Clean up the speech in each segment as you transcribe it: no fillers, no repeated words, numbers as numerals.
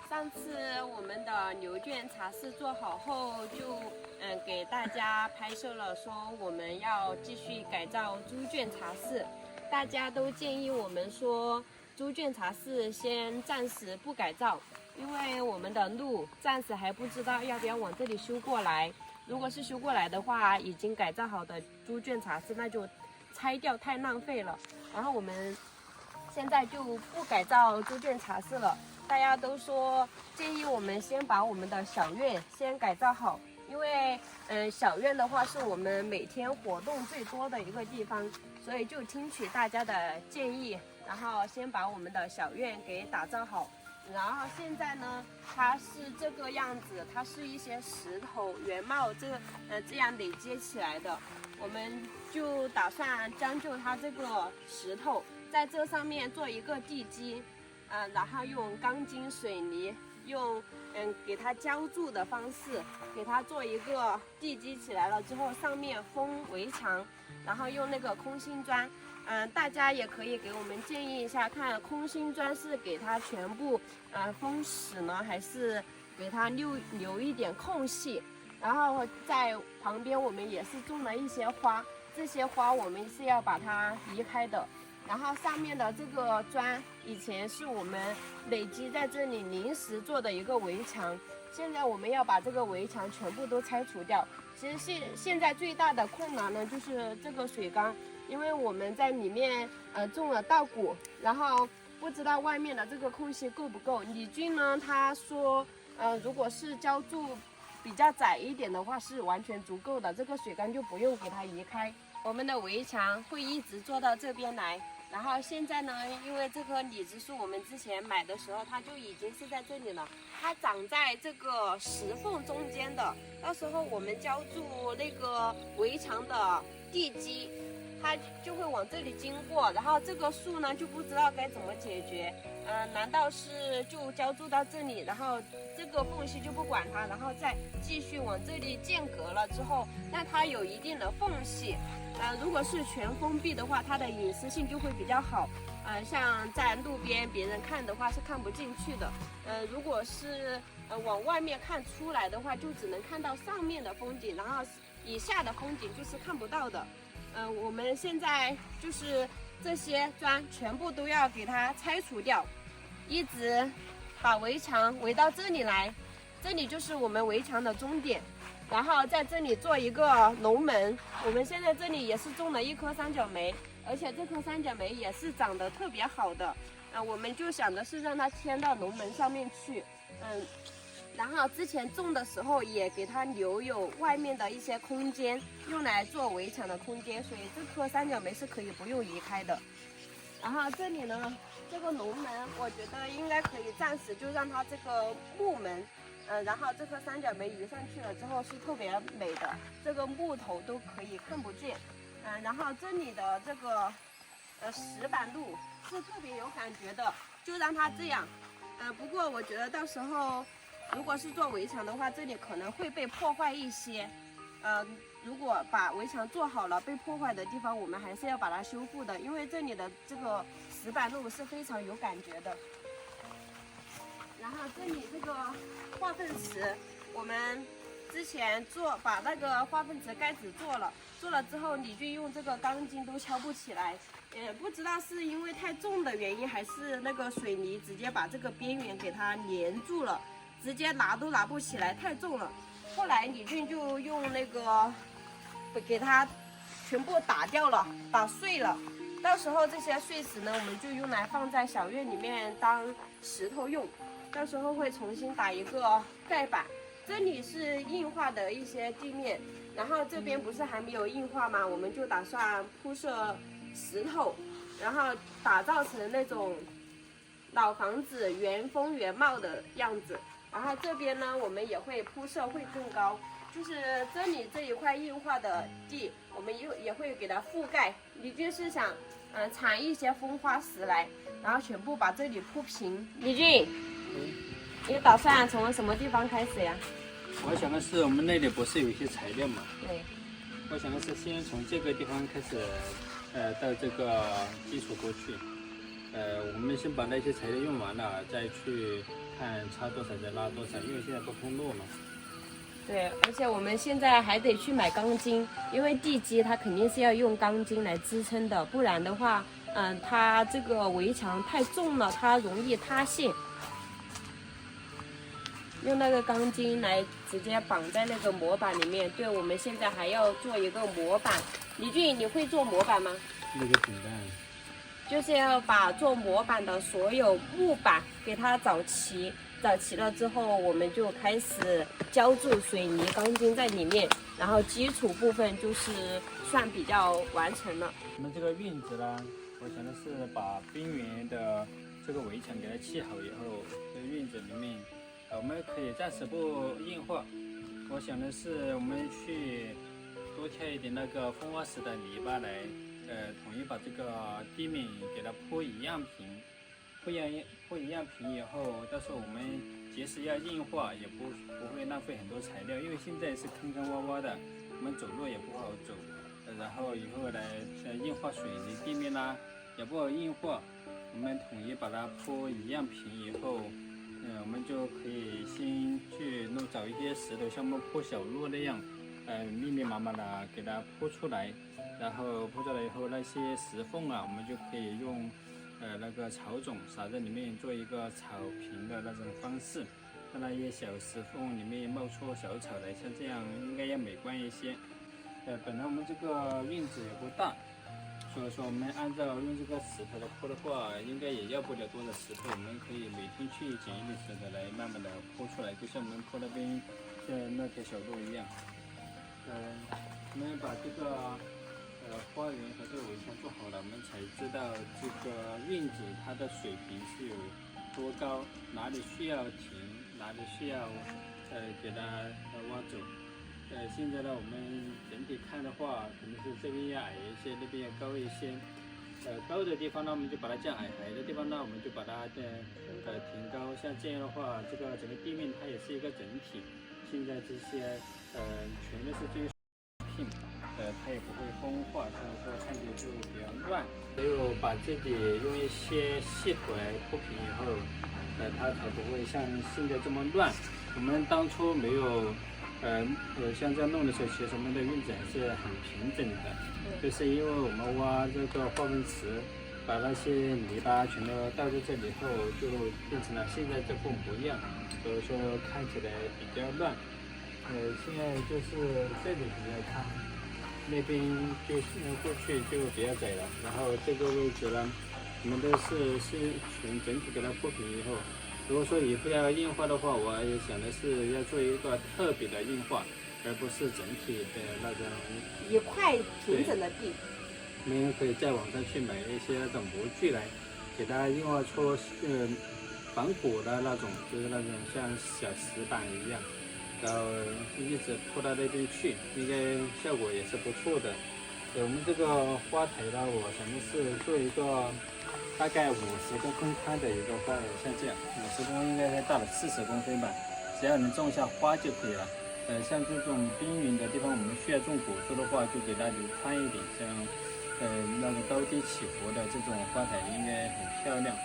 上次我们的牛圈茶室做好后，就给大家拍摄了，说我们要继续改造猪圈茶室。大家都建议我们说，猪圈茶室先暂时不改造，因为我们的路暂时还不知道要不要往这里修过来。如果是修过来的话，已经改造好的猪圈茶室那就拆掉，太浪费了。然后我们现在就不改造猪圈茶室了。大家都说建议我们先把我们的小院先改造好，因为小院的话是我们每天活动最多的一个地方，所以就听取大家的建议，然后先把我们的小院给打造好。然后现在呢，它是这个样子，它是一些石头原貌这样累积起来的，我们就打算将就它这个石头，在这上面做一个地基。然后用钢筋水泥，用给它浇筑的方式，给它做一个地基起来了之后，上面封围墙，然后用那个空心砖。大家也可以给我们建议一下，看空心砖是给它全部封死呢，还是给它留一点空隙？然后在旁边我们也是种了一些花，这些花我们是要把它移开的。然后上面的这个砖以前是我们累积在这里临时做的一个围墙，现在我们要把这个围墙全部都拆除掉。其实现在最大的困难呢就是这个水缸，因为我们在里面种了稻谷，然后不知道外面的这个空隙够不够。李军呢他说如果是浇筑比较窄一点的话是完全足够的，这个水缸就不用给它移开。我们的围墙会一直做到这边来。然后现在呢，因为这棵李子树我们之前买的时候它就已经是在这里了，它长在这个石缝中间的，到时候我们浇筑那个围墙的地基，它就会往这里经过，然后这个树呢就不知道该怎么解决。难道是就浇筑到这里，然后这个缝隙就不管它，然后再继续往这里间隔了之后，那它有一定的缝隙。如果是全封闭的话，它的隐私性就会比较好。像在路边别人看的话是看不进去的。如果是往外面看出来的话，就只能看到上面的风景，然后以下的风景就是看不到的。我们现在就是这些砖全部都要给它拆除掉，一直把围墙围到这里来，这里就是我们围墙的终点。然后在这里做一个龙门，我们现在这里也是种了一棵三角梅，而且这棵三角梅也是长得特别好的。我们就想的是让它迁到龙门上面去。然后之前种的时候也给它留有外面的一些空间，用来做围墙的空间，所以这棵三角梅是可以不用移开的。然后这里呢，这个龙门我觉得应该可以暂时就让它这个木门。然后这棵三角梅移上去了之后是特别美的，这个木头都可以看不见。然后这里的这个石板路是特别有感觉的，就让它这样。不过我觉得到时候如果是做围墙的话，这里可能会被破坏一些。如果把围墙做好了，被破坏的地方我们还是要把它修复的，因为这里的这个石板路是非常有感觉的。然后这里这个化粪池，我们之前把那个化粪池盖子做了之后，李军用这个钢筋都敲不起来，不知道是因为太重的原因，还是那个水泥直接把这个边缘给它粘住了，直接拿都拿不起来，太重了。后来李军就用那个给它全部打掉了，打碎了。到时候这些碎石呢，我们就用来放在小院里面当石头用。到时候会重新打一个盖板，这里是硬化的一些地面，然后这边不是还没有硬化吗？我们就打算铺设石头，然后打造成那种老房子原风原貌的样子。然后这边呢，我们也会铺设会更高，就是这里这一块硬化的地，我们也会给它覆盖。李军是想铲一些风花石来，然后全部把这里铺平。李军。你打算从什么地方开始呀？我想的是我们那里不是有一些材料嘛？对。我想的是先从这个地方开始，到这个基础沟去，我们先把那些材料用完了，再去看插多少再拉多少，因为现在不通路嘛。对，而且我们现在还得去买钢筋，因为地基它肯定是要用钢筋来支撑的，不然的话，它这个围墙太重了，它容易塌陷。用那个钢筋来直接绑在那个模板里面。对，我们现在还要做一个模板。李俊，你会做模板吗？那个简单。就是要把做模板的所有木板给它找齐，找齐了之后，我们就开始浇筑水泥钢筋在里面，然后基础部分就是算比较完成了。我们这个院子呢，我想的是把边缘的这个围墙给它砌好以后，在院子里面，我们可以暂时不硬化。我想的是，我们去多挑一点那个蜂窝石的泥巴来。统一把这个地面给它铺一样平，铺一样平以后，到时候我们即使要硬化，也不会浪费很多材料，因为现在是坑坑洼洼的，我们走路也不好走。然后以后呢，硬化水泥地面啦，也不好硬化。我们统一把它铺一样平以后，我们就可以先去找一些石头，像我们铺小路那样，密密麻麻的给它铺出来。然后铺出来以后，那些石缝啊，我们就可以用那个草种撒在里面，做一个草坪的那种方式，让那些小石缝里面冒出小草来，像这样应该要美观一些。本来我们这个院子也不大，所以说我们按照用这个石头来铺的话，应该也要不了多少石头，我们可以每天去捡一点石头来慢慢的铺出来，就像我们铺那边那条小路一样。我们把这个花园和这个围墙做好了，我们才知道这个院子它的水平是有多高，哪里需要停，哪里需要给它挖走。现在呢，我们整体看的话，可能是这边要矮一些，那边要高一些。高的地方呢，我们就把它降矮；矮的地方呢，我们就把它提高。像这样的话，这个整个地面它也是一个整体。现在这些全都是这些片。它也不会风化，所以说看起来就比较乱。只有把这里用一些细土来铺平以后，它才不会像现在这么乱。我们当初没有像这样弄的时候，其实我们的院子还是很平整的，就是因为我们挖这个化粪池，把那些泥巴全都倒在这里后，就变成了现在这副模样，所以说看起来比较乱。现在就是这里比较宽。那边就过去就比较窄了，然后这个位置呢，我们都是全整体给它铺平以后，如果说以后要硬化的话，我也想的是要做一个特别的硬化，而不是整体的那种一块平整的地。我们可以在网上去买一些那种模具来，给它硬化出仿古的那种，就是那种像小石板一样。然后一直铺到那边去，应该效果也是不错的。我们这个花台呢，我想的是做一个大概50公分宽的一个花台，像这样50公分应该大了40公分吧，只要能种下花就可以了。像这种边缘的地方，我们需要种果树的话，就给它留宽一点，像那个高低起伏的这种花台应该很漂亮。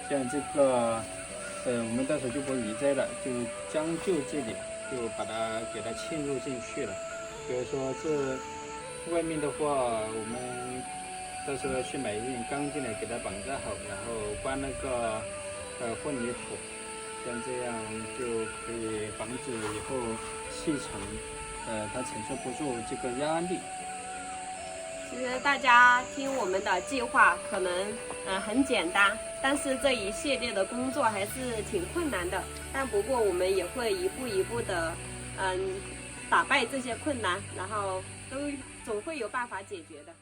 像这个我们到时候就不移栽了，就将就这里。就把它给它嵌入进去了。比如说这外面的话，我们到时候去买一点钢筋来给它绑扎好，然后灌那个混凝土，像这样就可以防止以后砌成它承受不住这个压力。其实大家听我们的计划可能很简单，但是这一系列的工作还是挺困难的。但不过我们也会一步一步的打败这些困难，然后总会有办法解决的。